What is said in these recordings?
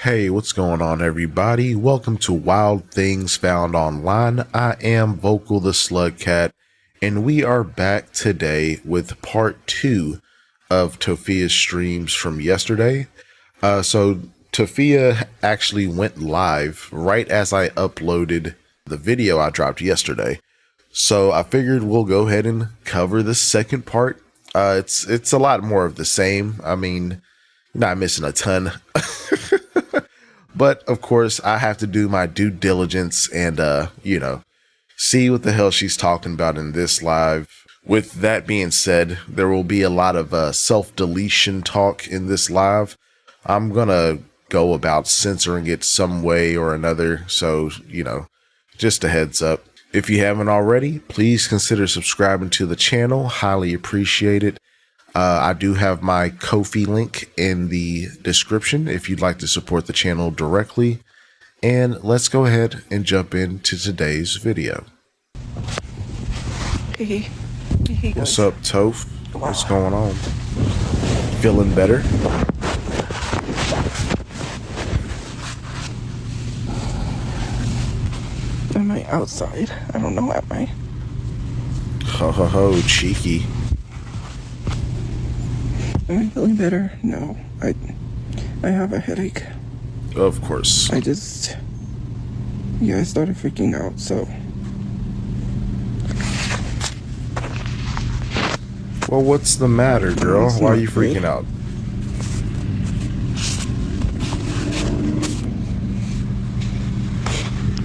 Hey, what's going on, everybody? Welcome to Wild Things Found Online. I am Vokal the Slug Cat, and we are back today with part 2 of Tophia's streams from yesterday. So Tophia actually went live right as I uploaded the video I dropped yesterday. So I figured we'll go ahead and cover the second part. It's a lot more of the same. I mean, not missing a ton. But of course, I have to do my due diligence and, see what the hell she's talking about in this live. With that being said, there will be a lot of self-deletion talk in this live. I'm going to go about censoring it some way or another. So, just a heads up. If you haven't already, please consider subscribing to the channel. Highly appreciate it. I do have my Ko-fi link in the description if you'd like to support the channel directly. And let's go ahead and jump into today's video. Hey What's up, Toph? What's going on? Feeling better? Am I outside? I don't know, am I? Ho ho ho, cheeky. Am I feeling better? No. I have a headache. Of course. I started freaking out, so. Well, what's the matter, girl? Why are you freaking out?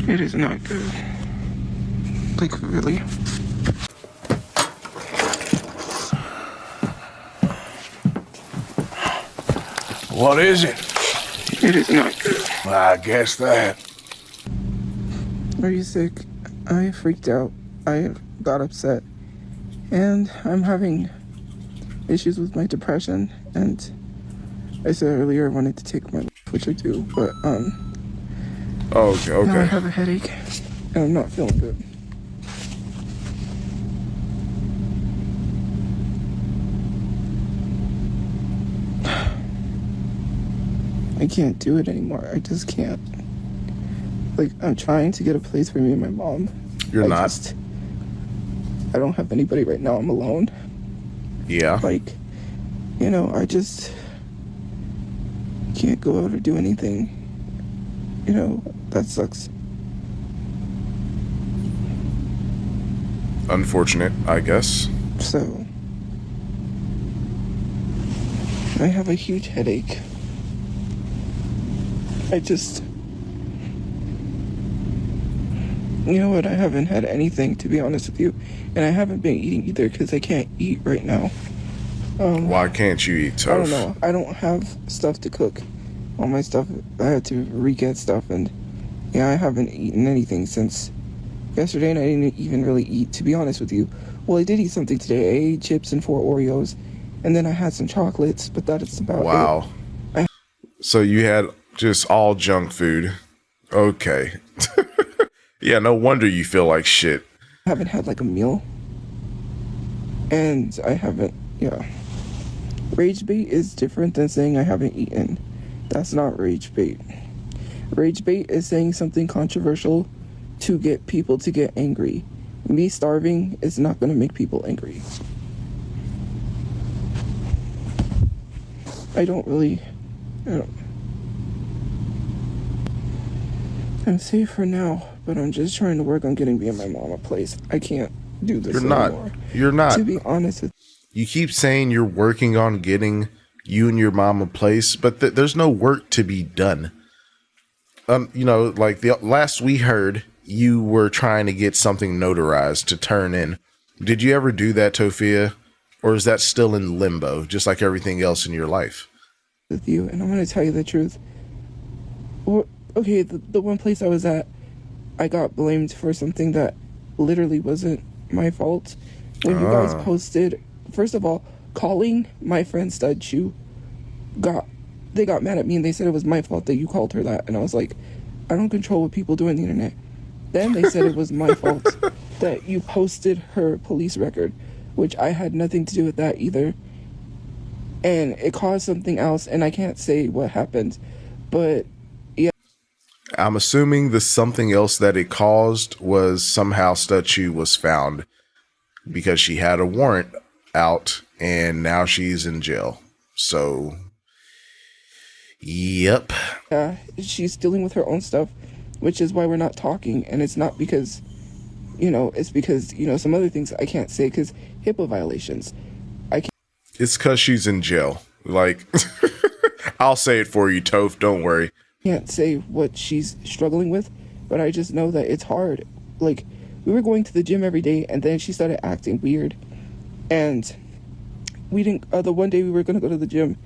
It is not good. Like, really? What is it? It is not good. I guess that. Are you sick? I freaked out. I got upset. And I'm having issues with my depression. And I said earlier I wanted to take my life, which I do. But, Okay. now I have a headache. And I'm not feeling good. I can't do it anymore. I just can't. Like, I'm trying to get a place for me and my mom. You're not? I don't have anybody right now. I'm alone. Yeah. Like, I just can't go out or do anything. That sucks. Unfortunate, I guess. So, I have a huge headache. You know what, I haven't had anything, to be honest with you. And I haven't been eating either, because I can't eat right now. Why can't you eat, Toph? I don't know. I don't have stuff to cook. All my stuff, I had to re-get stuff, and I haven't eaten anything since yesterday, and I didn't even really eat, to be honest with you. Well, I did eat something today. I ate chips and 4 Oreos, and then I had some chocolates, but that is about it. Wow. So you had just all junk food. Okay. Yeah, no wonder you feel like shit. I haven't had like a meal. And I haven't, Rage bait is different than saying I haven't eaten. That's not rage bait. Rage bait is saying something controversial to get people to get angry. Me starving is not going to make people angry. I'm safe for now, but I'm just trying to work on getting me and my mom a place. I can't do this anymore. You're not. To be honest with you, keep saying you're working on getting you and your mom a place, but there's no work to be done. Like the last we heard, you were trying to get something notarized to turn in. Did you ever do that, Tophia? Or is that still in limbo, just like everything else in your life? with you, and I'm going to tell you the truth. Well, okay, the one place I was at, I got blamed for something that literally wasn't my fault. When you guys posted, first of all, calling my friend Tophiachu, they got mad at me and they said it was my fault that you called her that. And I was like, I don't control what people do on the internet. Then they said it was my fault that you posted her police record, which I had nothing to do with that either. And it caused something else, and I can't say what happened, but I'm assuming the something else that it caused was somehow Tophiachu was found because she had a warrant out and now she's in jail. So, yep. She's dealing with her own stuff, which is why we're not talking. And it's not because, it's because, some other things I can't say because HIPAA violations. It's because she's in jail. Like, I'll say it for you, Toph. Don't worry. Can't say what she's struggling with, but I just know that it's hard. Like, we were going to the gym every day, and then she started acting weird. And we didn't, the one day we were going to go to the gym,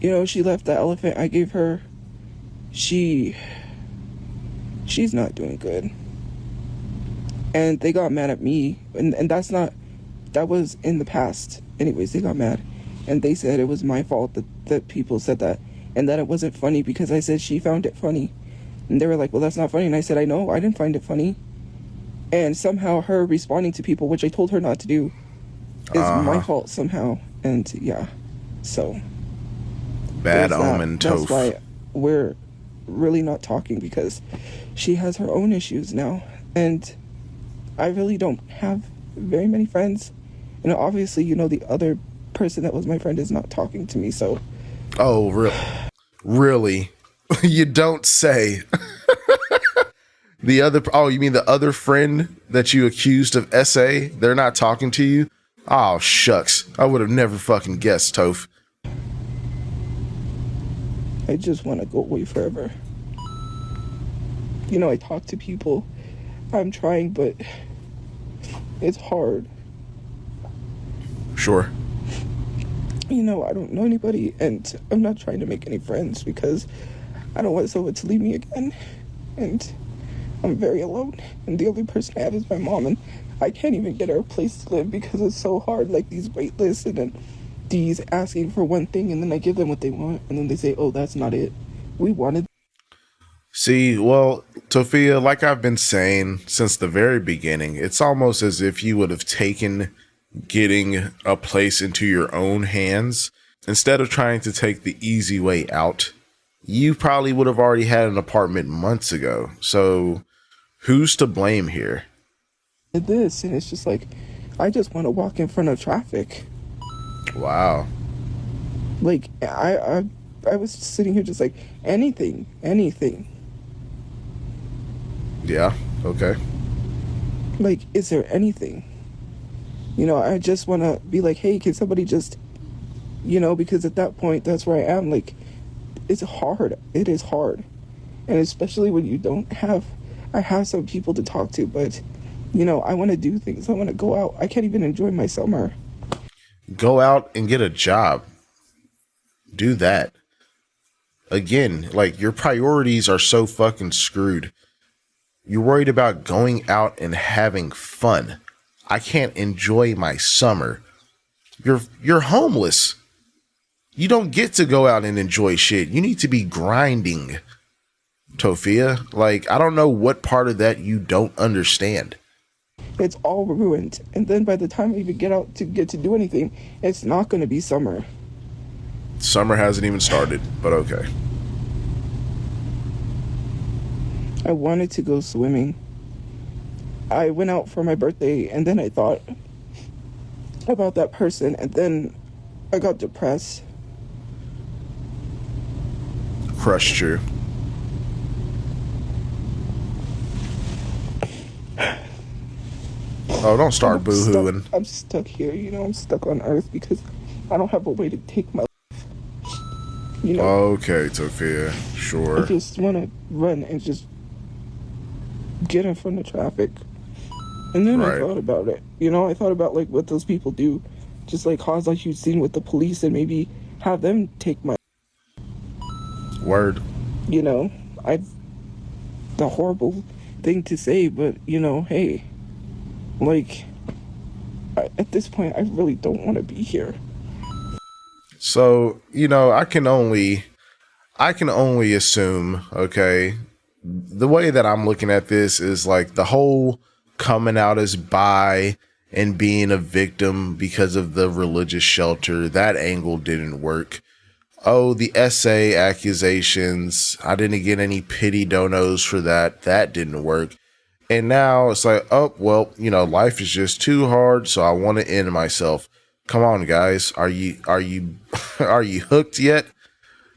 she left the elephant I gave her. She's not doing good. And they got mad at me, and that was in the past. Anyways, they got mad, and they said it was my fault that people said that, and that it wasn't funny because I said she found it funny. And they were like, well, that's not funny. And I said, I know, I didn't find it funny. And somehow her responding to people, which I told her not to do, is my fault somehow. And yeah, so. Bad omen, Toph. That's why we're really not talking, because she has her own issues now. And I really don't have very many friends. And obviously, the other person that was my friend is not talking to me, so. Oh, really? You don't say. You mean the other friend that you accused of SA? They're not talking to you? Oh, shucks. I would have never fucking guessed, Toph. I just want to go away forever. I talk to people. I'm trying, but it's hard. Sure. I don't know anybody, and I'm not trying to make any friends because I don't want someone to leave me again. And I'm very alone, and the only person I have is my mom, and I can't even get her a place to live because it's so hard, like these wait lists, and then these asking for one thing, and then I give them what they want, and then they say, oh, that's not it. We wanted. See, well, Tophia, like I've been saying since the very beginning, it's almost as if you would have taken getting a place into your own hands instead of trying to take the easy way out. You probably would have already had an apartment months ago. So who's to blame here? This, and it's just like, I just want to walk in front of traffic. Wow. Like, I was sitting here just like, anything. Yeah, okay. Like, is there anything? I just want to be like, hey, can somebody just, because at that point, that's where I am. Like, it's hard. It is hard. And especially when you don't have, I have some people to talk to, but, I want to do things. I want to go out. I can't even enjoy my summer. Go out and get a job. Do that. Again, like, your priorities are so fucking screwed. You're worried about going out and having fun. I can't enjoy my summer. You're homeless. You don't get to go out and enjoy shit. You need to be grinding, Tophia. Like, I don't know what part of that you don't understand. It's all ruined. And then by the time I even get out to get to do anything, it's not going to be summer. Summer hasn't even started, but okay. I wanted to go swimming. I went out for my birthday, and then I thought about that person, and then I got depressed. Crushed you. Oh, don't start boo-hooing. I'm stuck here, I'm stuck on Earth because I don't have a way to take my life. Okay, Tophia, sure. I just want to run and just get in front of traffic. And then I thought about it. I thought about, like, what those people do. Just, like, cause a huge scene with the police and maybe have them take my... Word. The horrible thing to say, but, hey. Like, at this point, I really don't want to be here. So, I can only assume, okay, the way that I'm looking at this is like the whole coming out as bi and being a victim because of the religious shelter, that angle didn't work. Oh, the essay accusations. I didn't get any pity donos for that. That didn't work. And now it's like, oh, well, life is just too hard, so I want to end myself. Come on, guys. Are you are you hooked yet?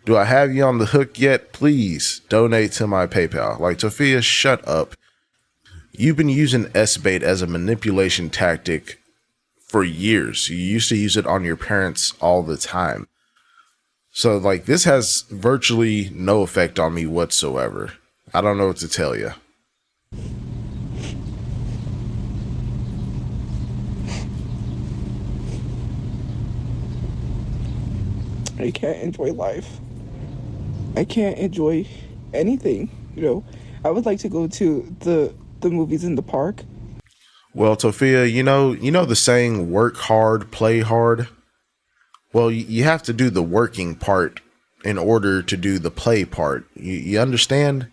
Do I have you on the hook yet? Please donate to my PayPal. Like, Tophia, shut up. You've been using S-bait as a manipulation tactic for years. You used to use it on your parents all the time. So, like, this has virtually no effect on me whatsoever. I don't know what to tell you. I can't enjoy life. I can't enjoy anything, I would like to go to the movies in the park. Well, Tophia, you know the saying, work hard, play hard? Well, you have to do the working part in order to do the play part. You understand?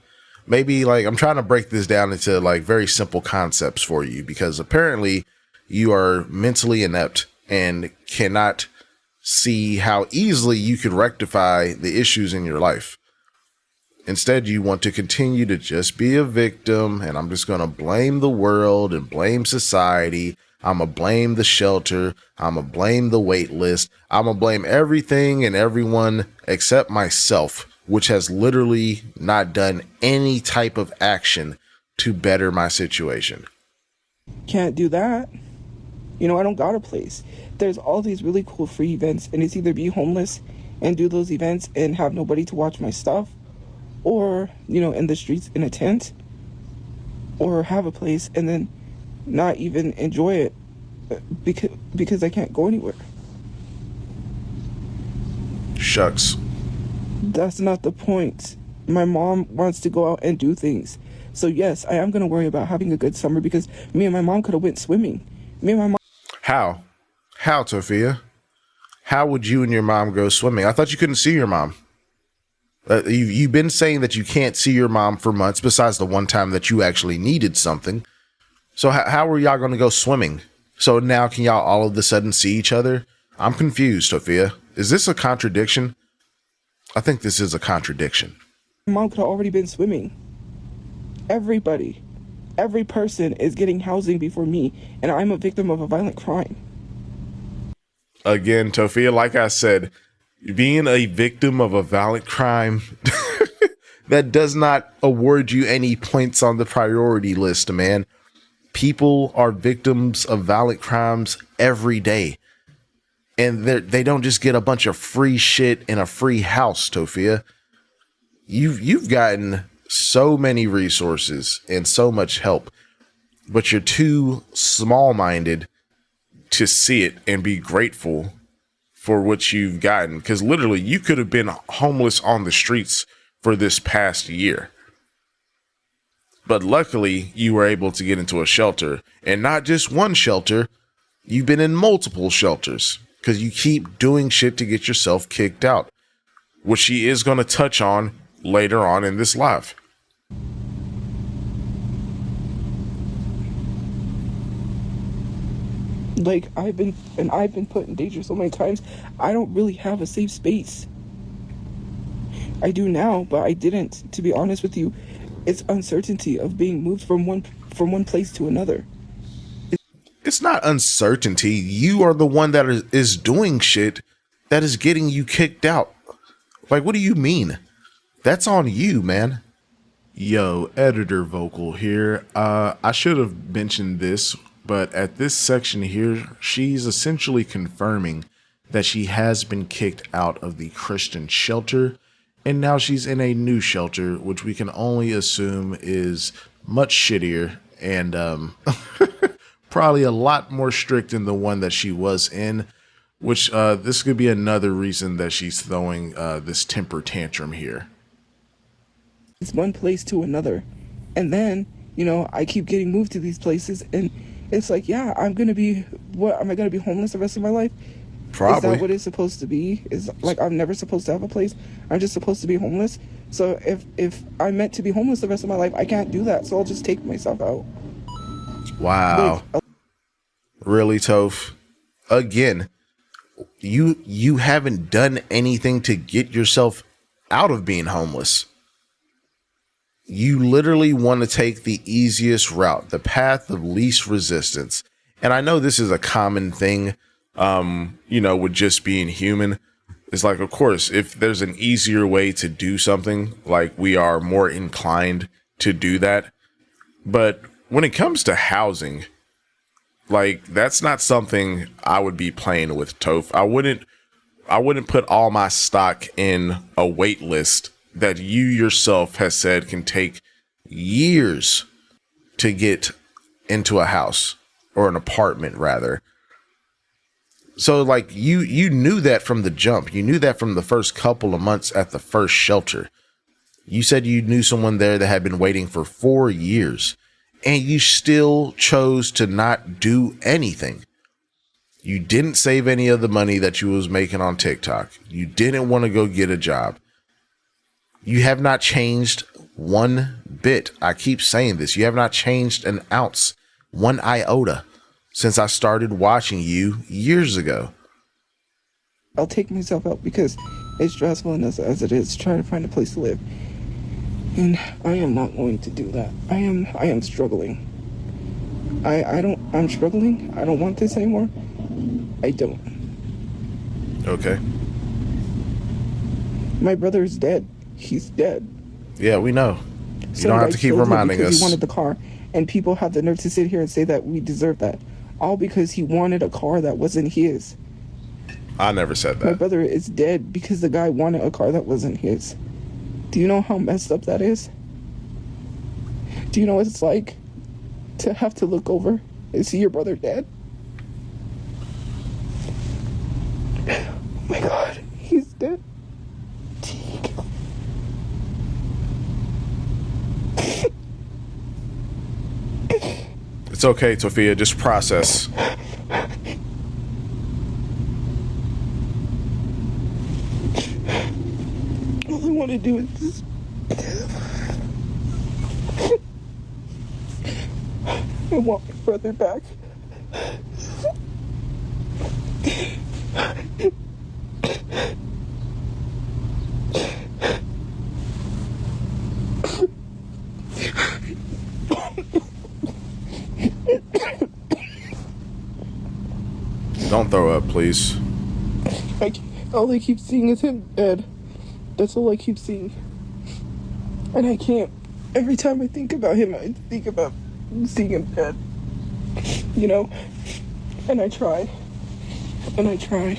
Maybe, like, I'm trying to break this down into, like, very simple concepts for you, because apparently you are mentally inept and cannot see how easily you could rectify the issues in your life. Instead, you want to continue to just be a victim, and I'm just going to blame the world and blame society. I'm going to blame the shelter. I'm going to blame the wait list. I'm going to blame everything and everyone except myself, which has literally not done any type of action to better my situation. Can't do that. I don't got a place. There's all these really cool free events, and it's either be homeless and do those events and have nobody to watch my stuff, or, in the streets in a tent, or have a place and then not even enjoy it because I can't go anywhere. Shucks. That's not the point. My mom wants to go out and do things. So yes, I am going to worry about having a good summer, because me and my mom could have went swimming. Me and my mom. How, Tophia? How would you and your mom go swimming? I thought you couldn't see your mom. You've been saying that you can't see your mom for months, besides the one time that you actually needed something. So how are y'all going to go swimming? So now can y'all all of a sudden see each other? I'm confused, Tophia. Is this a contradiction? I think this is a contradiction. My mom could have already been swimming. Everybody, every person is getting housing before me, and I'm a victim of a violent crime. Again, Tophia, like I said, being a victim of a violent crime, that does not award you any points on the priority list, man. People are victims of violent crimes every day. And they don't just get a bunch of free shit in a free house, Tophia. You've gotten so many resources and so much help, but you're too small-minded to see it and be grateful for what you've gotten. Because literally, you could have been homeless on the streets for this past year. But luckily, you were able to get into a shelter. And not just one shelter, you've been in multiple shelters. Because you keep doing shit to get yourself kicked out. Which she is going to touch on later on in this live. Like, I've been put in danger so many times. I don't really have a safe space. I do now, but I didn't. To be honest with you, it's uncertainty of being moved from one place to another. It's not uncertainty. You are the one that is doing shit that is getting you kicked out. Like, what do you mean? That's on you, man. Yo, editor Vokal here. I should have mentioned this, but at this section here, she's essentially confirming that she has been kicked out of the Christian shelter, and now she's in a new shelter, which we can only assume is much shittier and probably a lot more strict than the one that she was in, which this could be another reason that she's throwing this temper tantrum here. It's one place to another. And then, I keep getting moved to these places, and it's like, yeah, am I going to be homeless the rest of my life? Probably. Is that what it's supposed to be? Is like, I'm never supposed to have a place. I'm just supposed to be homeless. So if I'm meant to be homeless the rest of my life, I can't do that. So I'll just take myself out. Wow. Really, Toph? Again, You haven't done anything to get yourself out of being homeless. You literally want to take the easiest route, the path of least resistance. And I know this is a common thing, with just being human. It's like, of course, if there's an easier way to do something, like, we are more inclined to do that. But when it comes to housing, like, that's not something I would be playing with, Toph. I wouldn't put all my stock in a wait list that you yourself has said can take years to get into a house, or an apartment rather. So like, you knew that from the jump. You knew that from the first couple of months at the first shelter. You said you knew someone there that had been waiting for 4 years, and you still chose to not do anything. You didn't save any of the money that you was making on TikTok. You didn't want to go get a job. You have not changed one bit. I keep saying this. You have not changed an ounce, one iota, since I started watching you years ago. I'll take myself out because it's stressful enough as it is trying to find a place to live. And I am not going to do that. I am struggling. I'm struggling. I don't want this anymore. I don't. Okay. My brother is dead. He's dead. Yeah, we know. You don't have to keep reminding us. He wanted the car, and people have the nerve to sit here and say that we deserve that. All because he wanted a car that wasn't his. I never said that. My brother is dead because the guy wanted a car that wasn't his. Do you know how messed up that is? Do you know what it's like to have to look over and see your brother dead? Oh my God, he's dead. It's okay, Tophia. Just process. All I want to do is just... I want my brother back. Don't throw up, please. All I keep seeing is him dead. That's all I keep seeing. And I can't. Every time I think about him, I think about seeing him dead. You know? And I try. And I try.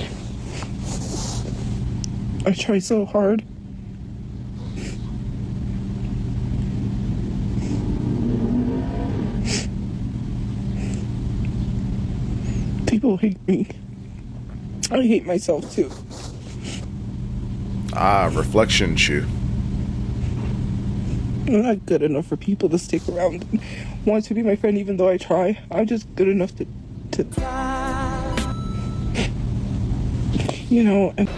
I try so hard. People hate me. I hate myself too. Reflection Chew. I'm not good enough for people to stick around and want to be my friend even though I try. I'm just good enough to you know, and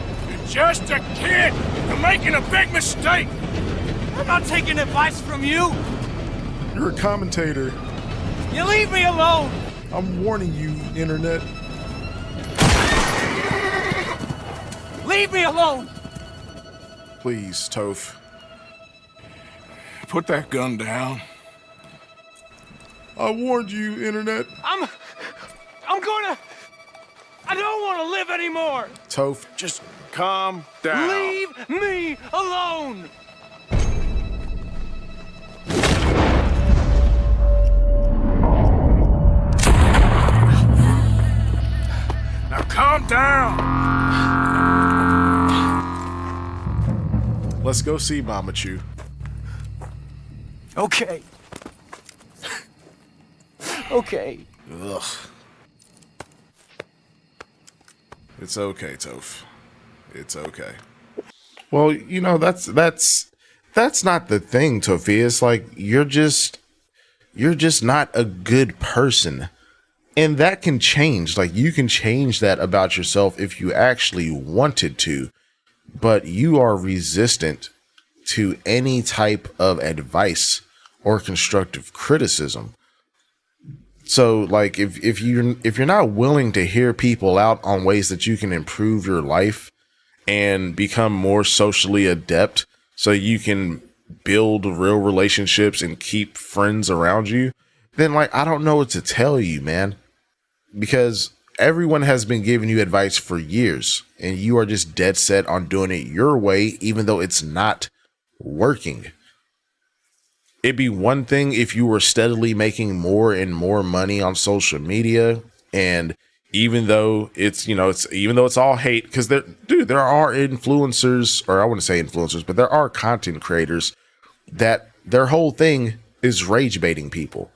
You're just a kid! You're making a big mistake! I'm not taking advice from you! You're a commentator. You leave me alone! I'm warning you, Internet. Leave me alone! Please, Toph. Put that gun down. I warned you, Internet. I'm gonna... I don't want to live anymore! Toph. Just calm down. Leave me alone! Now calm down. Let's go see Mama Chew. Okay. Okay. Ugh. It's okay, Toph. It's okay. Well, that's not the thing, Tophia. It's like you're just not a good person. And that can change. Like, you can change that about yourself if you actually wanted to. But you are resistant to any type of advice or constructive criticism. So like if you're not willing to hear people out on ways that you can improve your life and become more socially adept so you can build real relationships and keep friends around you, then like I don't know what to tell you, man. Because everyone has been giving you advice for years and you are just dead set on doing it your way, even though it's not working. It'd be one thing if you were steadily making more and more money on social media. And even though it's, you know, even though it's all hate, because there are influencers, or I wouldn't say influencers, but there are content creators that their whole thing is rage baiting people.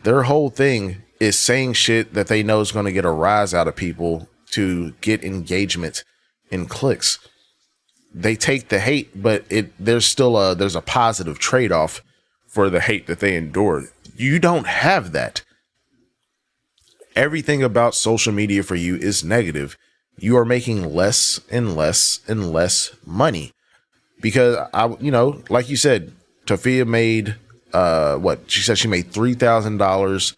Their whole thing is saying shit that they know is going to get a rise out of people to get engagement and clicks. They take the hate, but there's a positive trade-off for the hate that they endure. You don't have that. Everything about social media for you is negative. You are making less and less and less money because like you said, Tophia made she said she made $3,000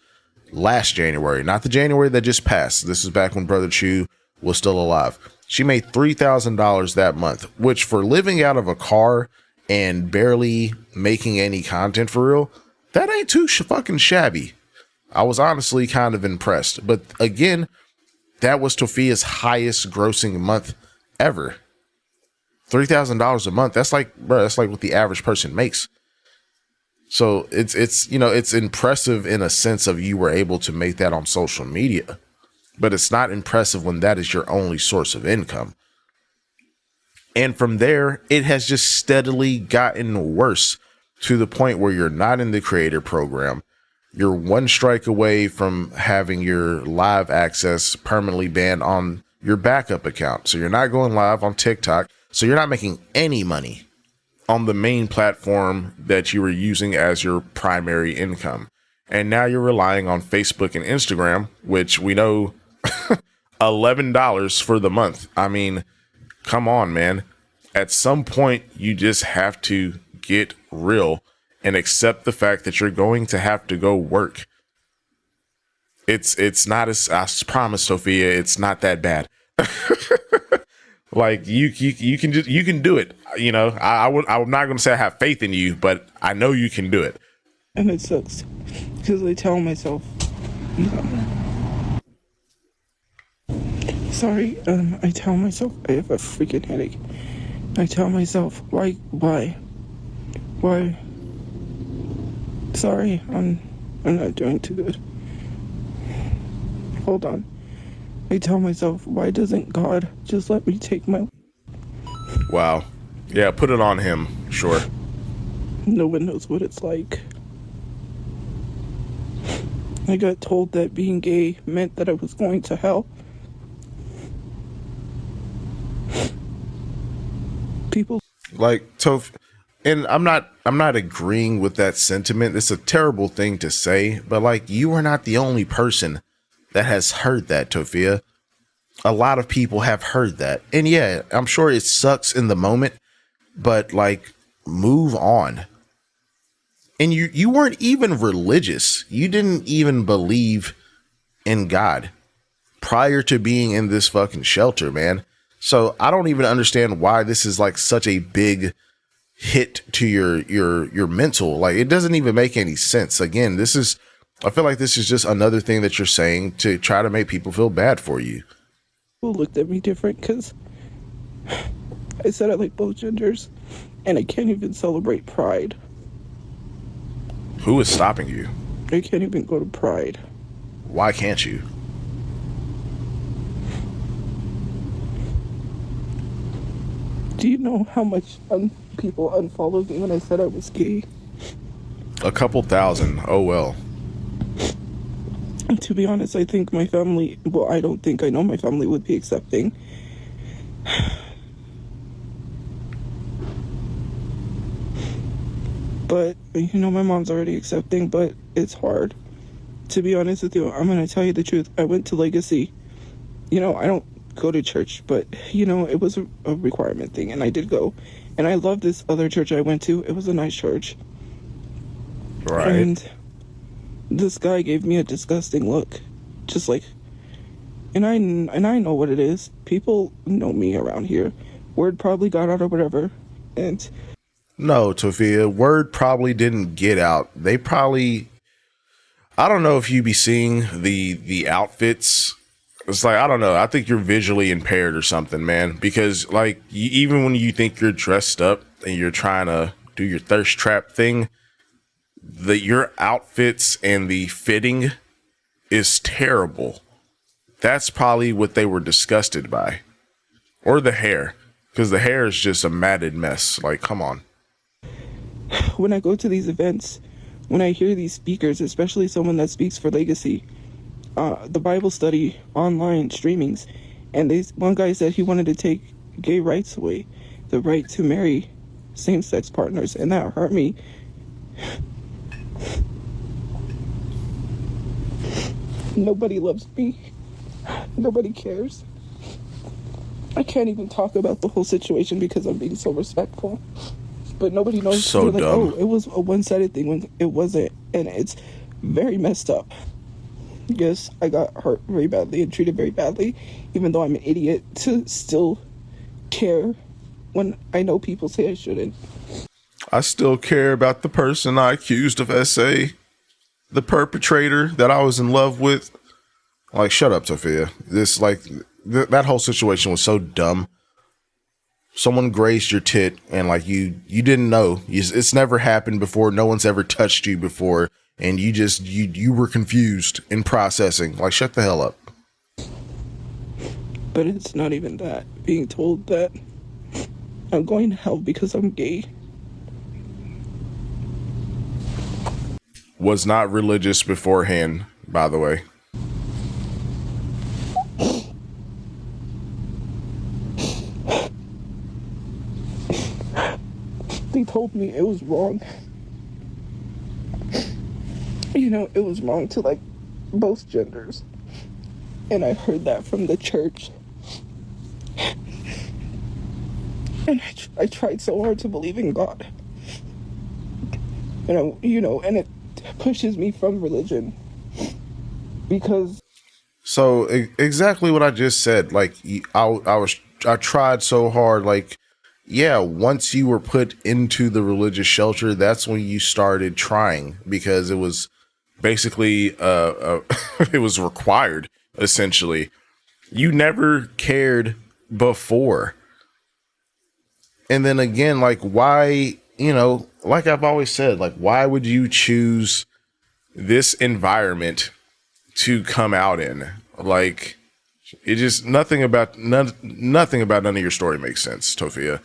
last January, not the January that just passed. This is back when Brother Chu was still alive. She made $3,000 that month, which for living out of a car and barely making any content for real, that ain't too fucking shabby. I was honestly kind of impressed. But again, that was Tophia's highest grossing month ever. $3,000 a month. That's like what the average person makes. So it's impressive in a sense of you were able to make that on social media, but it's not impressive when that is your only source of income. And from there, it has just steadily gotten worse to the point where you're not in the creator program. You're one strike away from having your live access permanently banned on your backup account. So you're not going live on TikTok. So you're not making any money on the main platform that you were using as your primary income. And now you're relying on Facebook and Instagram, which we know $11 for the month. I mean, come on, man. At some point, you just have to get real and accept the fact that you're going to have to go work. It's not, as I promised, Sophia, it's not that bad. Like you can do it. You know, I'm not going to say I have faith in you, but I know you can do it. And it sucks because I tell myself, sorry, I tell myself I have a freaking headache. I tell myself, why? Sorry, I'm not doing too good. Hold on. I tell myself, why doesn't God just let me take my... Wow. Yeah, put it on him. Sure. No one knows what it's like. I got told that being gay meant that I was going to hell. People... Like, and I'm not agreeing with that sentiment. It's a terrible thing to say, but like, you are not the only person that has heard that, Tophia. A lot of people have heard that. And yeah, I'm sure it sucks in the moment, but like, move on. And you weren't even religious. You didn't even believe in God prior to being in this fucking shelter, man. So I don't even understand why this is like such a big hit to your mental. Like, it doesn't even make any sense. Again, I feel like this is just another thing that you're saying to try to make people feel bad for you. People looked at me different because I said I like both genders, and I can't even celebrate Pride. Who is stopping you? I can't even go to Pride. Why can't you? Do you know how much people unfollowed me when I said I was gay? A couple thousand. Oh, well. To be honest, I think my family... Well, I don't think I know my family would be accepting. But, you know, my mom's already accepting, but it's hard. To be honest with you, I'm going to tell you the truth. I went to Legacy. You know, I don't go to church, but, you know, it was a requirement thing, and I did go. And I love this other church I went to. It was a nice church. Right. And this guy gave me a disgusting look, just like, and I know what it is. People know me around here. Word probably got out or whatever, and No, Tophia, word probably didn't get out. They probably, I don't know if you be seeing the outfits. It's like, I don't know. I think you're visually impaired or something, man. Because like even when you think you're dressed up and you're trying to do your thirst trap thing, your outfits and the fitting is terrible. That's probably what they were disgusted by, or the hair, because the hair is just a matted mess. Like, come on. when I go to these events, when I hear these speakers, especially someone that speaks for Legacy, the Bible study online streamings, and one guy said he wanted to take gay rights away, the right to marry same-sex partners, and that hurt me. Nobody loves me. Nobody cares. I can't even talk about the whole situation because I'm being so respectful. But nobody knows. So like, dumb. oh, it was a one-sided thing when it wasn't, and it's very messed up. Yes, I got hurt very badly and treated very badly, even though I'm an idiot to still care when I know people say I shouldn't. I still care about the person I accused of SA, the perpetrator that I was in love with. Like, shut up, Sophia. This, like, that whole situation was so dumb. Someone grazed your tit and like you didn't know. It's never happened before. No one's ever touched you before. And you were confused in processing. Like, shut the hell up. But it's not even that. Being told that I'm going to hell because I'm gay. Was not religious beforehand, by the way. They told me it was wrong. You know, it was wrong to like both genders. And I heard that from the church. And I tried so hard to believe in God. And and it pushes me from religion. Because So exactly what I just said. Like, I tried so hard. Like, yeah, once you were put into the religious shelter, that's when you started trying, because it was basically it was required, essentially. You never cared before. And then again, like, why, like I've always said, like, why would you choose this environment to come out in? Like, it just nothing about none of your story makes sense, Tophia.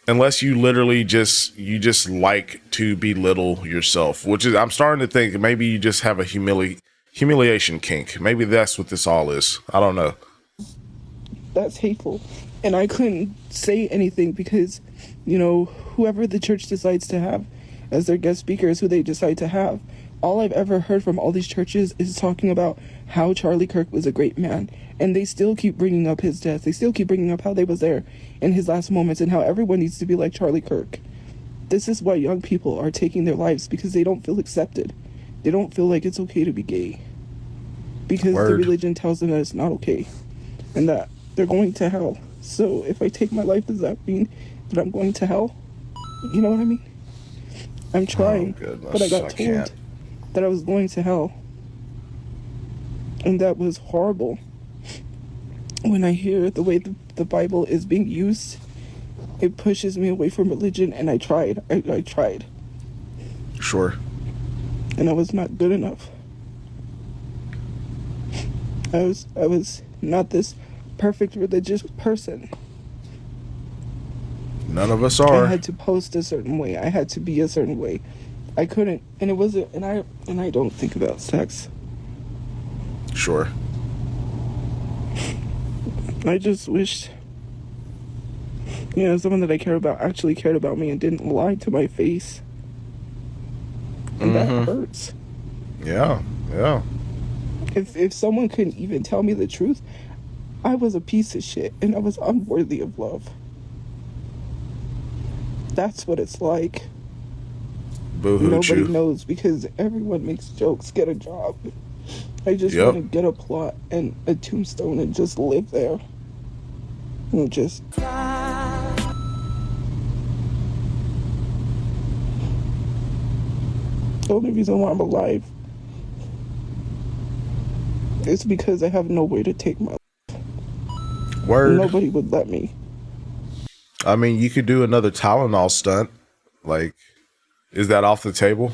Unless you literally just like to belittle yourself, which is, I'm starting to think maybe you just have a humiliation kink. Maybe that's what this all is. I don't know. that's hateful. And I couldn't say anything because, whoever the church decides to have as their guest speakers, who they decide to have, all I've ever heard from all these churches is talking about how Charlie Kirk was a great man. And they still keep bringing up his death. They still keep bringing up how they was there in his last moments and how everyone needs to be like Charlie Kirk. This is why young people are taking their lives, because they don't feel accepted. They don't feel like it's okay to be gay. Because the religion tells them that it's not okay. And that they're going to hell. So if I take my life, does that mean that I'm going to hell? You know what I mean? I'm trying, but I got told that I was going to hell. And that was horrible. When I hear the way the Bible is being used, it pushes me away from religion, and I tried. I tried. Sure. And I was not good enough. I was not this perfect religious person. None of us are. I had to post a certain way. I had to be a certain way. I couldn't, and it wasn't, and I don't think about sex. Sure. I just wished, someone that I care about actually cared about me and didn't lie to my face. And that hurts. Yeah. If someone couldn't even tell me the truth, I was a piece of shit and I was unworthy of love. That's what it's like. Boo-hoo, Nobody Chu. knows because everyone makes jokes. Get a job. I just Yep. want to get a plot and a tombstone and just live there. And just... The only reason why I'm alive is because I have nowhere to take my life. Word. Nobody would let me. I mean, you could do another Tylenol stunt. Like, is that off the table?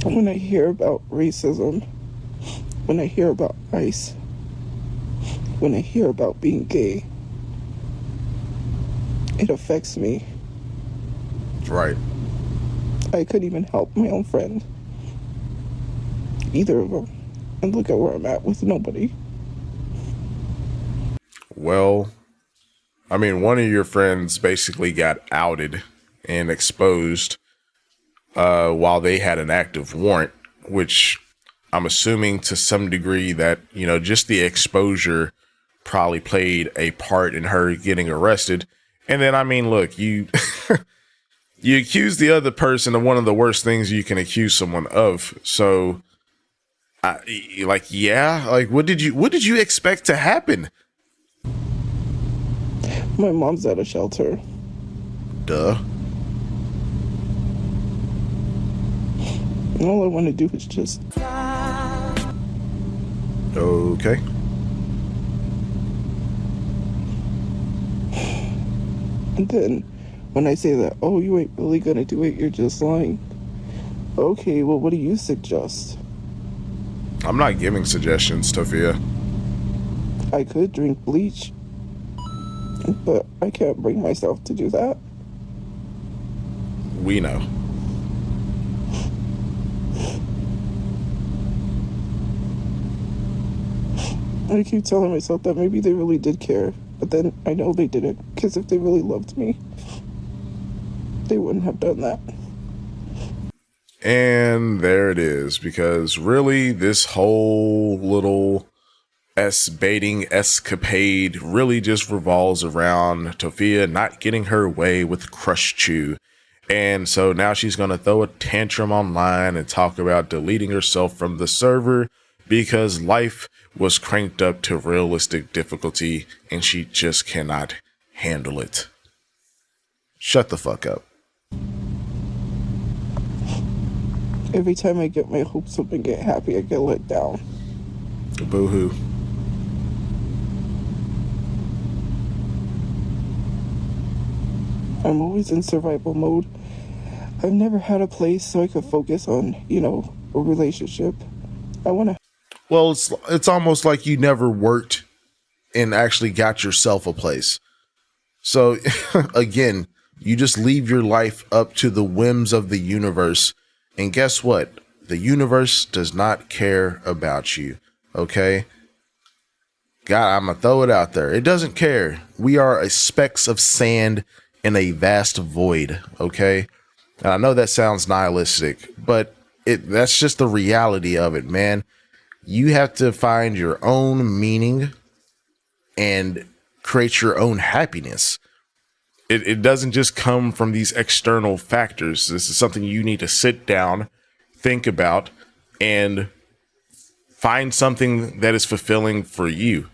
When I hear about racism, when I hear about ICE, when I hear about being gay, it affects me. Right. I couldn't even help my own friend. Either of them. And look at where I'm at with nobody. Well, I mean, one of your friends basically got outed and exposed while they had an active warrant, which I'm assuming to some degree that, you know, just the exposure probably played a part in her getting arrested. And then, I mean, look, you you accuse the other person of one of the worst things you can accuse someone of. So, what did you expect to happen? My mom's at a shelter. Duh. And all I want to do is just... Okay. And then when I say that, oh, you ain't really gonna do it, you're just lying. Okay, well, what do you suggest? I'm not giving suggestions, Tophia. I could drink bleach, but I can't bring myself to do that. We know. I keep telling myself that maybe they really did care, but then I know they didn't, because if they really loved me, they wouldn't have done that. And there it is, because really this whole little baiting escapade really just revolves around Tophia not getting her way with Tophiachu. And so now she's going to throw a tantrum online and talk about deleting herself from the server because life was cranked up to realistic difficulty and she just cannot handle it. Shut the fuck up. Every time I get my hopes up and get happy, I get let down. Boo-hoo. I'm always in survival mode. I've never had a place so I could focus on, a relationship. I want to... Well, it's almost like you never worked and actually got yourself a place. So, again, you just leave your life up to the whims of the universe. And guess what? The universe does not care about you. Okay? God, I'm going to throw it out there. It doesn't care. We are a specks of sand in a vast void. Okay? And I know that sounds nihilistic, but that's just the reality of it, man. You have to find your own meaning and create your own happiness. It doesn't just come from these external factors. This is something you need to sit down, think about, and find something that is fulfilling for you.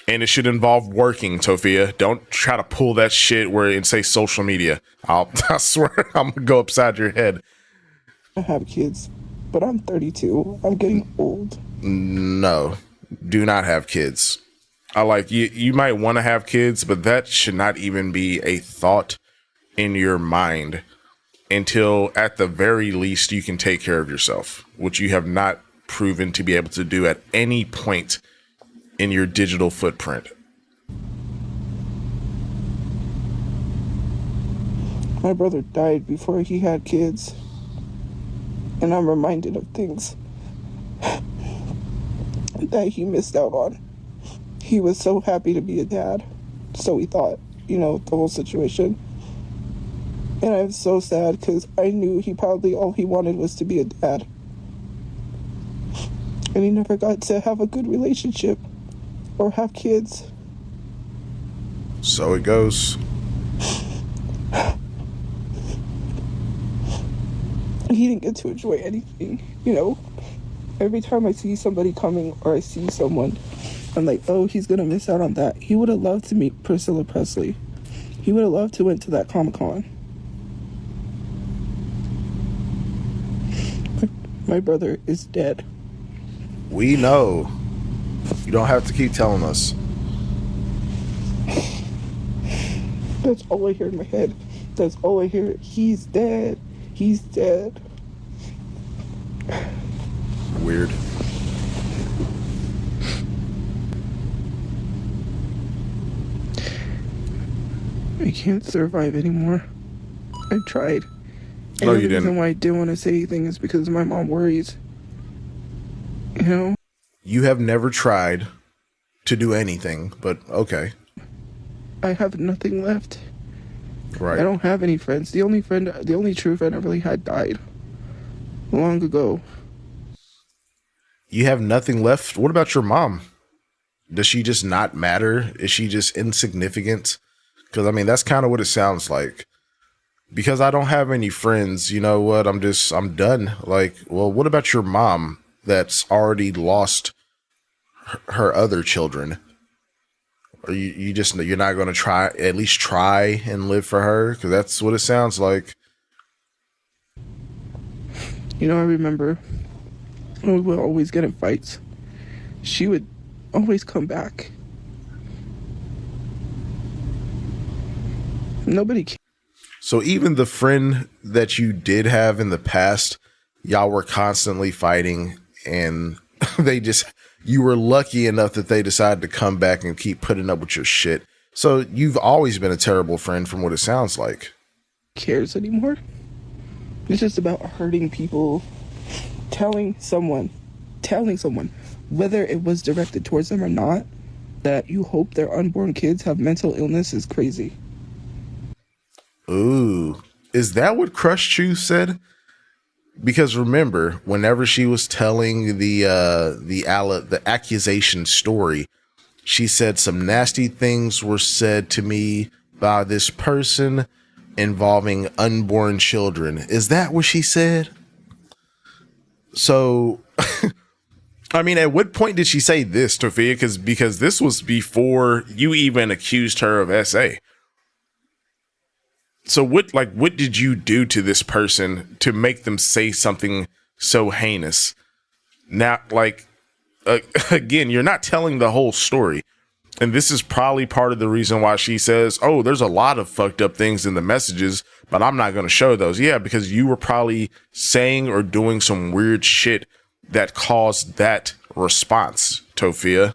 And it should involve working, Tophia. Don't try to pull that shit and say social media. I swear I'm gonna go upside your head. I have kids, but I'm 32. I'm getting old. No, do not have kids. You might want to have kids, but that should not even be a thought in your mind until at the very least you can take care of yourself, which you have not proven to be able to do at any point in your digital footprint. My brother died before he had kids, and I'm reminded of things that he missed out on. He was so happy to be a dad, so he thought, the whole situation. And I'm so sad because I knew he probably all he wanted was to be a dad. And he never got to have a good relationship or have kids. So it goes. He didn't get to enjoy anything, you know? Every time I see somebody coming or I see someone, I'm like, oh, he's gonna miss out on that. He would have loved to meet Priscilla Presley. He would have loved to went to that Comic-Con. My brother is dead. We know. You don't have to keep telling us. That's all I hear in my head. That's all I hear. He's dead. He's dead. Weird. I can't survive anymore. I tried. No, And you the reason didn't. why I didn't want to say anything is because my mom worries. You know? You have never tried to do anything, but okay. I have nothing left. Right. I don't have any friends. The only true friend I really had died long ago. You have nothing left. What about your mom? Does she just not matter? Is she just insignificant? Because, I mean, that's kind of what it sounds like. Because I don't have any friends, you know what? I'm done. Like, well, what about your mom that's already lost her other children? Or you're not going to at least try and live for her? Because that's what it sounds like. You know, I remember when we would always get in fights. She would always come back. Nobody cared. So even the friend that you did have in the past, y'all were constantly fighting, and you were lucky enough that they decided to come back and keep putting up with your shit. So you've always been a terrible friend from what it sounds like. Cares anymore. It's just about hurting people, telling someone, whether it was directed towards them or not, that you hope their unborn kids have mental illness is crazy. Ooh, is that what Crush Chew said? Because remember, whenever she was telling the accusation story, she said some nasty things were said to me by this person involving unborn children. Is that what she said? So, I mean, at what point did she say this, Tophia? Because this was before you even accused her of SA. So what did you do to this person to make them say something so heinous? Now, again, you're not telling the whole story. And this is probably part of the reason why she says, oh, there's a lot of fucked up things in the messages, but I'm not going to show those. Yeah, because you were probably saying or doing some weird shit that caused that response, Tophia.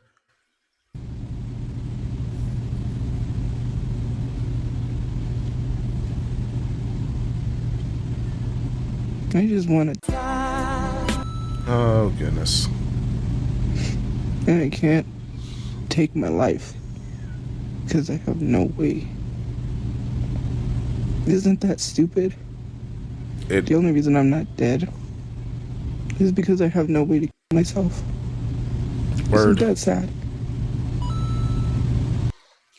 I just want to, Oh, goodness. and I can't take my life because I have no way. Isn't that stupid? The only reason I'm not dead is because I have no way to kill myself. Word. Isn't that sad?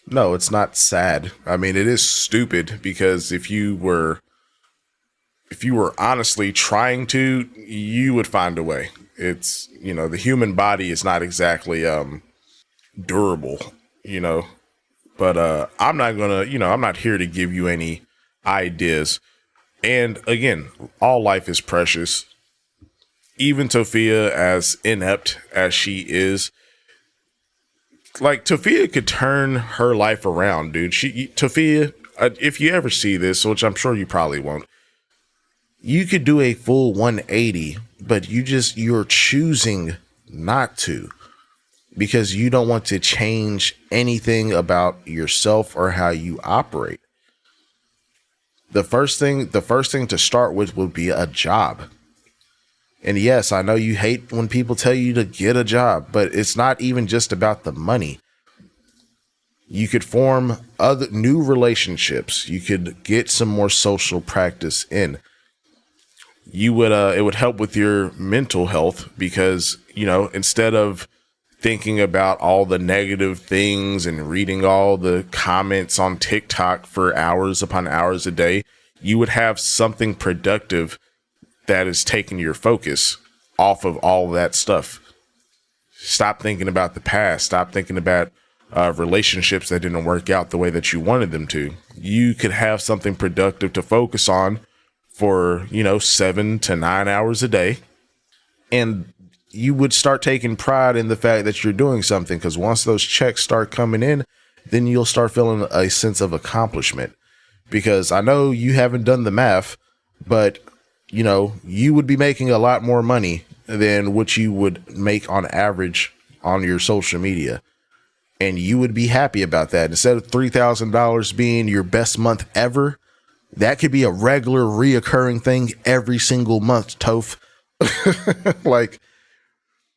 No, it's not sad. I mean, it is stupid because if you were honestly trying to, you would find a way. It's, the human body is not exactly durable, but I'm not gonna, I'm not here to give you any ideas. And again, all life is precious. Even Tophia, as inept as she is, like, Tophia could turn her life around, dude. Tophia, if you ever see this, which I'm sure you probably won't, you could do a full 180, but you're choosing not to because you don't want to change anything about yourself or how you operate. The first thing to start with would be a job. And yes, I know you hate when people tell you to get a job, but it's not even just about the money. You could form other new relationships. You could get some more social practice in. It would help with your mental health because, instead of thinking about all the negative things and reading all the comments on TikTok for hours upon hours a day, you would have something productive that is taking your focus off of all that stuff. Stop thinking about the past. Stop thinking about relationships that didn't work out the way that you wanted them to. You could have something productive to focus on for, 7 to 9 hours a day. And you would start taking pride in the fact that you're doing something, because once those checks start coming in, then you'll start feeling a sense of accomplishment. Because I know you haven't done the math, but you would be making a lot more money than what you would make on average on your social media. And you would be happy about that. Instead of $3,000 being your best month ever, that could be a regular reoccurring thing every single month, Toph.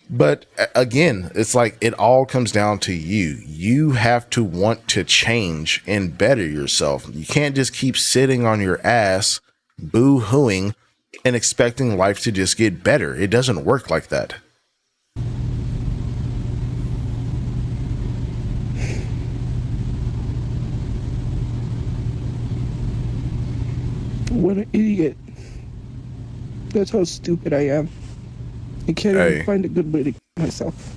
But again, it's like it all comes down to you. You have to want to change and better yourself. You can't just keep sitting on your ass, boo-hooing, and expecting life to just get better. It doesn't work like that. What an idiot. That's how stupid I am. I can't even find a good way to kill myself.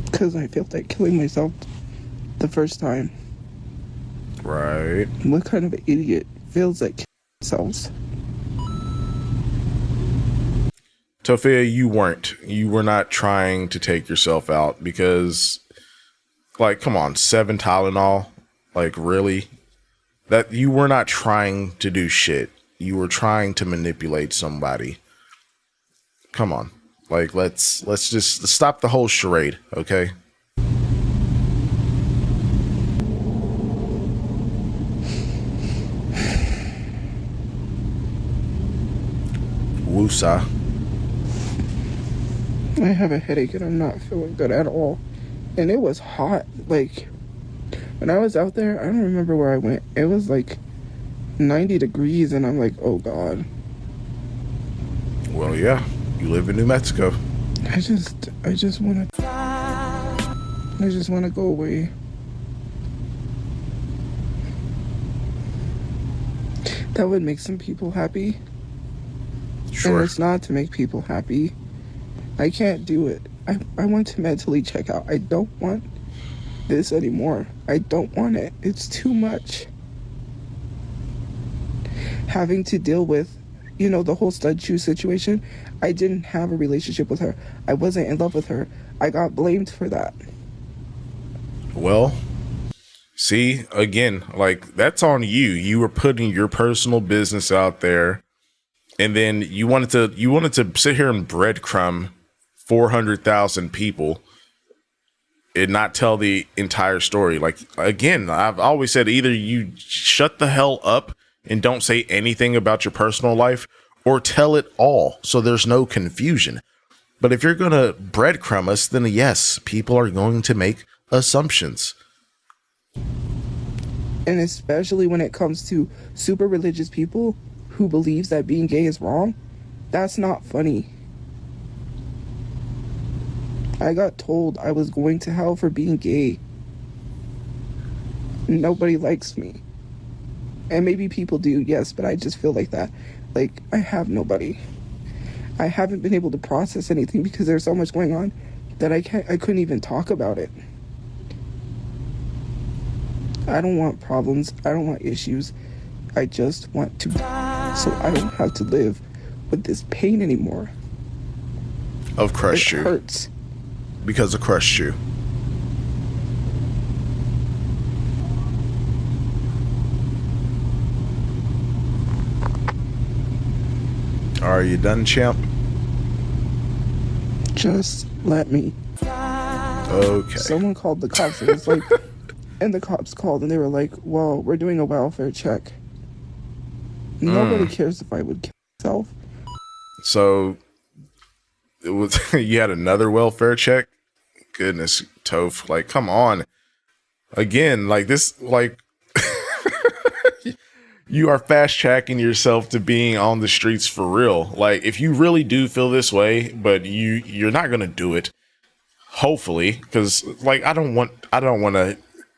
Because I felt like killing myself the first time. Right. What kind of an idiot feels like killing themselves? Tophia, you weren't. You were not trying to take yourself out because, come on, 7 Tylenol? Really? That you were not trying to do shit. You were trying to manipulate somebody. Come on. Let's just stop the whole charade, okay? Woosa. I have a headache and I'm not feeling good at all. And it was hot. When I was out there, I don't remember where I went. It was 90 degrees and I'm like, oh God. Well, yeah. You live in New Mexico. I just want to go away. That would make some people happy. Sure. And it's not to make people happy. I can't do it. I want to mentally check out. I don't want this anymore. I don't want it. It's too much. Having to deal with, the whole stud shoe situation. I didn't have a relationship with her. I wasn't in love with her. I got blamed for that. Well, see, again, that's on you. You were putting your personal business out there, and then you wanted to sit here and breadcrumb 400,000 people and not tell the entire story. Again, I've always said either you shut the hell up and don't say anything about your personal life, or tell it all so there's no confusion. But if you're going to breadcrumb us, then yes, people are going to make assumptions. And especially when it comes to super religious people who believes that being gay is wrong, that's not funny. I got told I was going to hell for being gay. Nobody likes me. And maybe people do, yes, but I just feel like that. I have nobody. I haven't been able to process anything because there's so much going on that I couldn't even talk about it. I don't want problems. I don't want issues. I just want to, so I don't have to live with this pain anymore. Of crushed you. It hurts. Because of crushed you. Are you done, champ? Just let me. Okay. Someone called the cops and was and the cops called and they were like, well, we're doing a welfare check. Nobody cares if I would kill myself. So it was you had another welfare check? Goodness, Toph. Come on. Again, this, you are fast tracking yourself to being on the streets for real. If you really do feel this way, but you're not going to do it, hopefully, because like I don't want to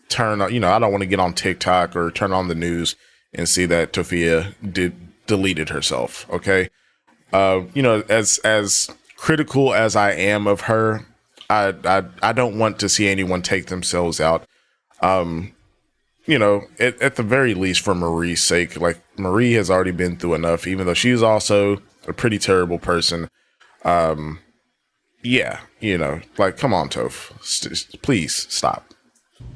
turn on, I don't want to get on TikTok or turn on the news and see that Tophia deleted herself. Okay. As critical as I am of her, I don't want to see anyone take themselves out. At the very least for Marie's sake, like Marie has already been through enough, even though she's also a pretty terrible person. Yeah, like, come on, Toph, please stop.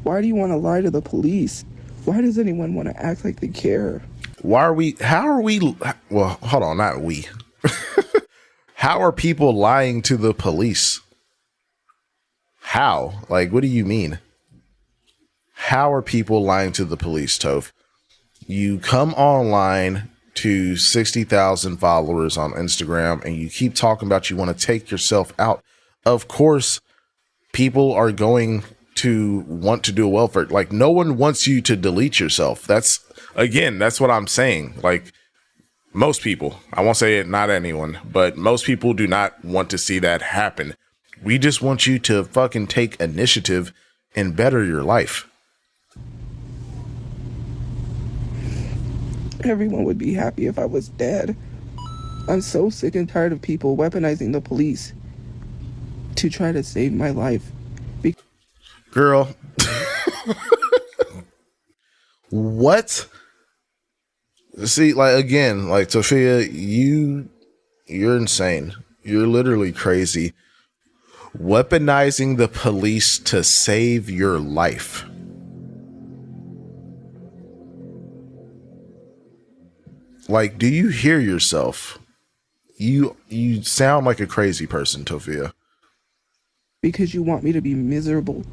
Why do you want to lie to the police? Why does anyone want to act like they care? How are we, well, hold on, not we. How are people lying to the police? How? Like, what do you mean? How are people lying to the police, Toph? You come online to 60,000 followers on Instagram and you keep talking about you want to take yourself out. Of course, people are going to want to do a welfare. Like, no one wants you to delete yourself. That's what I'm saying. Like, most people, I won't say it, not anyone, but most people do not want to see that happen. We just want you to fucking take initiative and better your life. Everyone would be happy if I was dead. I'm so sick and tired of people weaponizing the police to try to save my life. Girl. What? See, like, again, like, Tophia, you're insane. You're literally crazy. Weaponizing the police to save your life. Like, do you hear yourself? You sound like a crazy person, Tophia. Because you want me to be miserable.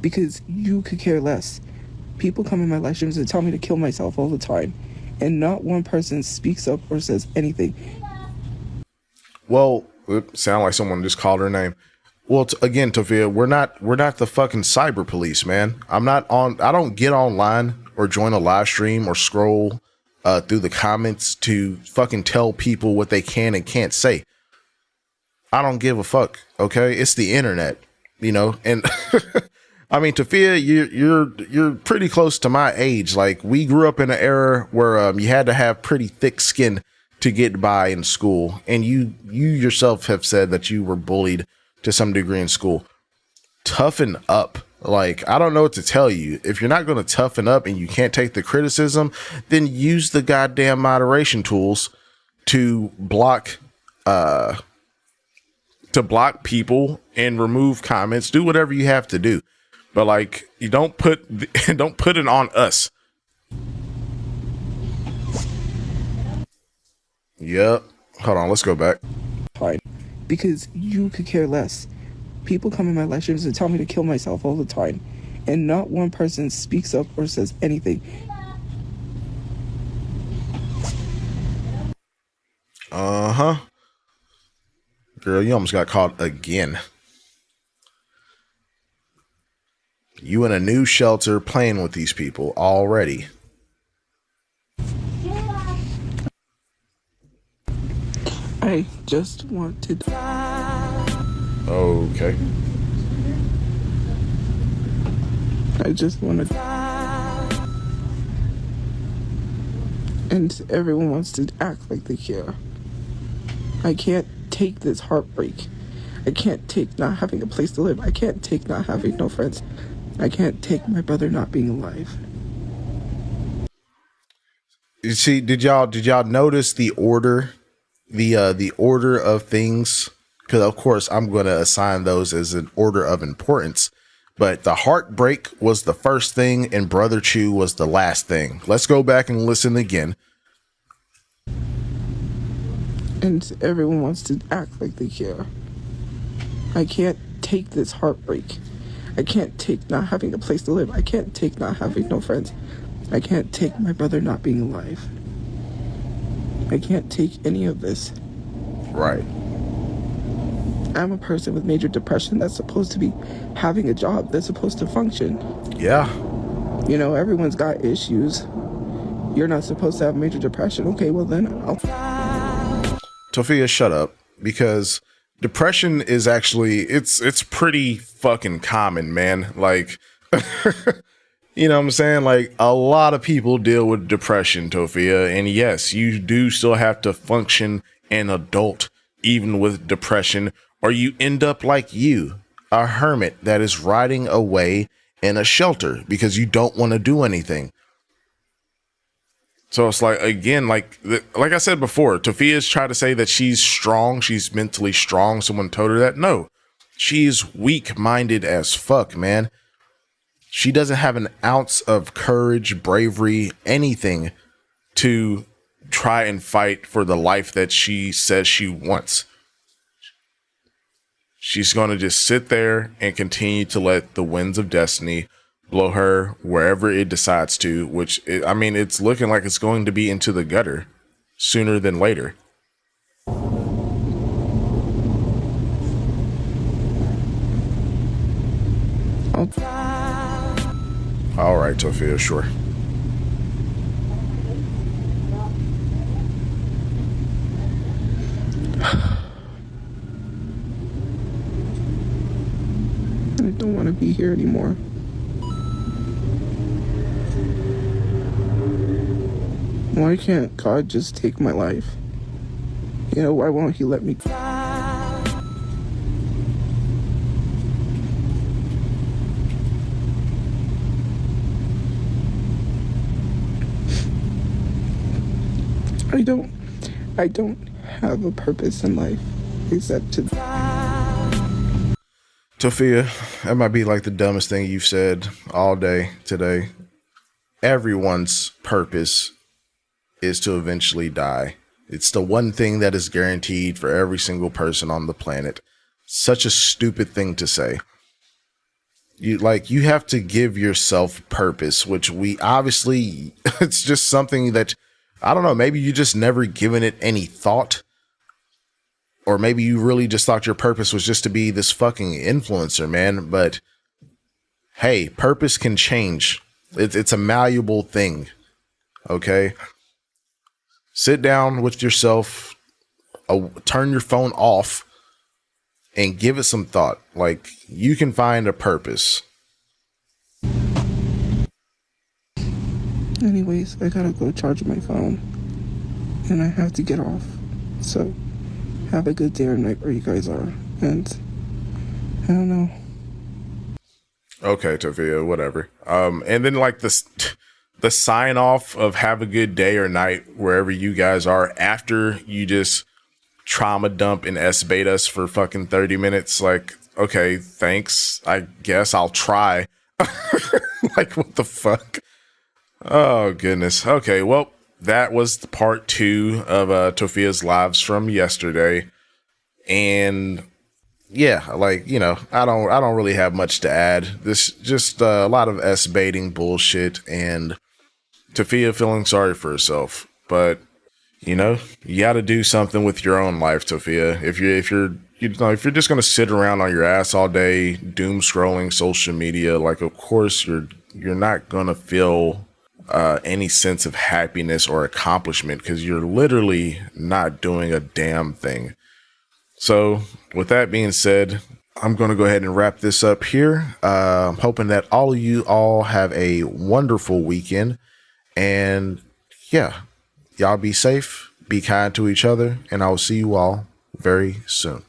Because you could care less. People come in my live streams and tell me to kill myself all the time. And not one person speaks up or says anything. Well, it sounded like someone just called her name. Well, again, Tophia, we're not the fucking cyber police, man. I don't get online or join a live stream or scroll through the comments to fucking tell people what they can and can't say. I don't give a fuck. Okay. It's the internet, and I mean, Tophia, you're pretty close to my age. Like, we grew up in an era where you had to have pretty thick skin to get by in school. And you yourself have said that you were bullied to some degree in school. Toughen up. Like, I don't know what to tell you. If you're not going to toughen up and you can't take the criticism, then use the goddamn moderation tools to block people and remove comments. Do whatever you have to do. But, like, you don't put it on us. Yep. Hold on, let's go back. Fine. Because you could care less. People come in my live streams and tell me to kill myself all the time. And not one person speaks up or says anything. Uh-huh. Girl, you almost got caught again. You in a new shelter playing with these people already. I just want to die. Okay. I just want to die. And everyone wants to act like they care. I can't take this heartbreak. I can't take not having a place to live. I can't take not having no friends. I can't take my brother not being alive. You see, did y'all notice the order? The order of things? Because of course I'm going to assign those as an order of importance. But the heartbreak was the first thing and Brother Chu was the last thing. Let's go back and listen again. And everyone wants to act like they care. I can't take this heartbreak. I can't take not having a place to live. I can't take not having no friends. I can't take my brother not being alive. I can't take any of this. Right. I'm a person with major depression that's supposed to be having a job that's supposed to function. Yeah. Everyone's got issues. You're not supposed to have major depression. Okay, well then Tophia, shut up. Because depression is actually it's pretty fucking common, man. Like, you know what I'm saying? Like, a lot of people deal with depression, Tophia, and yes, you do still have to function an adult even with depression, or you end up like you, a hermit that is riding away in a shelter because you don't want to do anything. So it's like, again, like I said before, Tophia's tried to say that she's strong, she's mentally strong. Someone told her that. No, she's weak-minded as fuck, man. She doesn't have an ounce of courage, bravery, anything to try and fight for the life that she says she wants. She's going to just sit there and continue to let the winds of destiny blow her wherever it decides to, which, it's looking like it's going to be into the gutter sooner than later. All right, Tophia, sure. I don't want to be here anymore. Why can't God just take my life? You know, why won't he let me? I don't have a purpose in life except to... Tophia, that might be like the dumbest thing you've said all day today. Everyone's purpose is to eventually die. It's the one thing that is guaranteed for every single person on the planet. Such a stupid thing to say. You have to give yourself purpose, which we obviously, it's just something that, I don't know, maybe you just never given it any thought. Or maybe you really just thought your purpose was just to be this fucking influencer, man. But hey, purpose can change. It's a malleable thing. Okay? Sit down with yourself, turn your phone off, and give it some thought. Like, you can find a purpose. Anyways, I gotta go charge my phone. And I have to get off. So, have a good day or night where you guys are. And, I don't know. Okay, Tophia, whatever. And then like the sign off of have a good day or night wherever you guys are after you just trauma dump and S-bait us for fucking 30 minutes. Like, okay, thanks. I guess I'll try. Like, what the fuck? Oh, goodness. Okay, well, that was part 2 of Tophia's lives from yesterday. And yeah, like, you know, I don't really have much to add. This just a lot of S-baiting bullshit and Tophia feeling sorry for herself. But, you know, you got to do something with your own life, Tophia. If you're just gonna sit around on your ass all day, doom scrolling social media, like, of course you're not gonna feel any sense of happiness or accomplishment because you're literally not doing a damn thing. So, with that being said, I'm going to go ahead and wrap this up here. I'm hoping that all of you all have a wonderful weekend. And yeah, y'all be safe, be kind to each other, and I will see you all very soon.